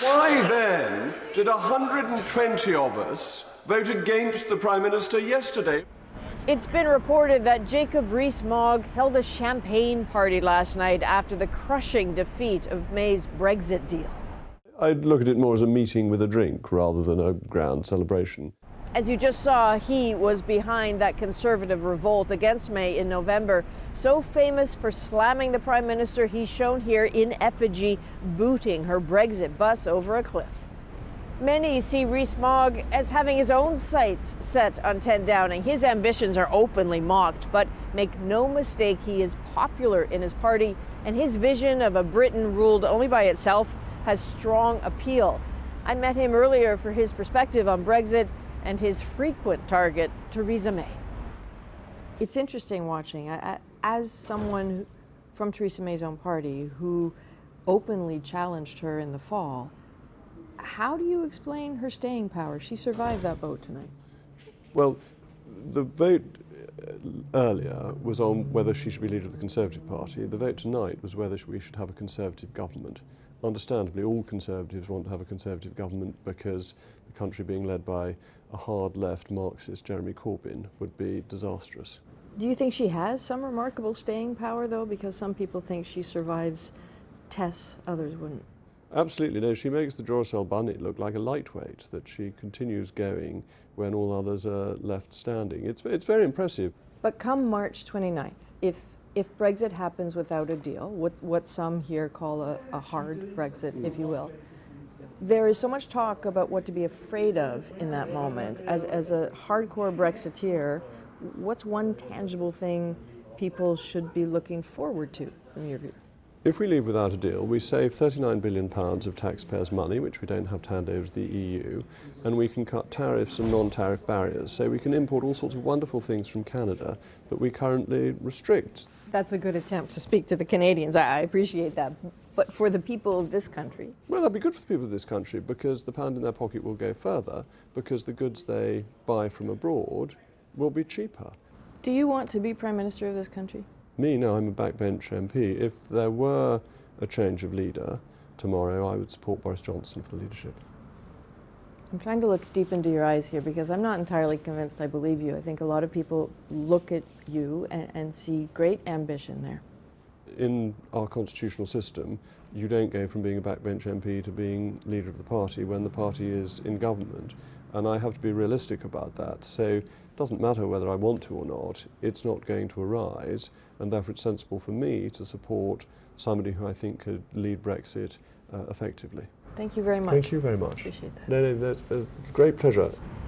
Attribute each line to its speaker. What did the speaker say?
Speaker 1: Why then did 120 of us vote against the Prime Minister yesterday?
Speaker 2: It's been reported that Jacob Rees-Mogg held a champagne party last night after the crushing defeat of May's Brexit deal.
Speaker 1: I'd look at it more as a meeting with a drink rather than a grand celebration.
Speaker 2: As you just saw, he was behind that Conservative revolt against May in November. So famous for slamming the Prime Minister, he's shown here in effigy booting her Brexit bus over a cliff. Many see Rees-Mogg as having his own sights set on 10 Downing. His ambitions are openly mocked, but make no mistake, he is popular in his party, and his vision of a Britain ruled only by itself has strong appeal. I met him earlier for his perspective on Brexit and his frequent target, Theresa May. It's interesting watching. As someone from Theresa May's own party who openly challenged her in the fall, how do you explain her staying power? She survived that vote tonight.
Speaker 1: Well, the vote earlier was on whether she should be leader of the Conservative Party. The vote tonight was whether we should have a Conservative government. Understandably, all Conservatives want to have a Conservative government because the country being led by a hard left Marxist Jeremy Corbyn would be disastrous.
Speaker 2: Do you think she has some remarkable staying power, though? Because some people think she survives tests, others wouldn't.
Speaker 1: Absolutely, no. She makes the Duracell bunny look like a lightweight, that she continues going when all others are left standing. It's very impressive.
Speaker 2: But come March 29th, if Brexit happens without a deal, what some here call a hard Brexit, if you will, there is so much talk about what to be afraid of in that moment. As a hardcore Brexiteer, what's one tangible thing people should be looking forward to, from your view?
Speaker 1: If we leave without a deal, we save £39 billion of taxpayers' money, which we don't have to hand over to the EU, and we can cut tariffs and non-tariff barriers. So we can import all sorts of wonderful things from Canada that we currently restrict.
Speaker 2: That's a good attempt to speak to the Canadians. I appreciate that. But for the people of this country?
Speaker 1: Well, that'd be good for the people of this country because the pound in their pocket will go further because the goods they buy from abroad will be cheaper.
Speaker 2: Do you want to be Prime Minister of this country?
Speaker 1: Me, no, I'm a backbench MP. If there were a change of leader tomorrow, I would support Boris Johnson for the leadership.
Speaker 2: I'm trying to look deep into your eyes here because I'm not entirely convinced I believe you. I think a lot of people look at you and see great ambition there.
Speaker 1: In our constitutional system, you don't go from being a backbench MP to being leader of the party when the party is in government. And I have to be realistic about that. So it doesn't matter whether I want to or not, it's not going to arise, and therefore it's sensible for me to support somebody who I think could lead Brexit effectively.
Speaker 2: Thank you very much.
Speaker 1: Thank you very much.
Speaker 2: Appreciate that.
Speaker 1: No, that's a great pleasure.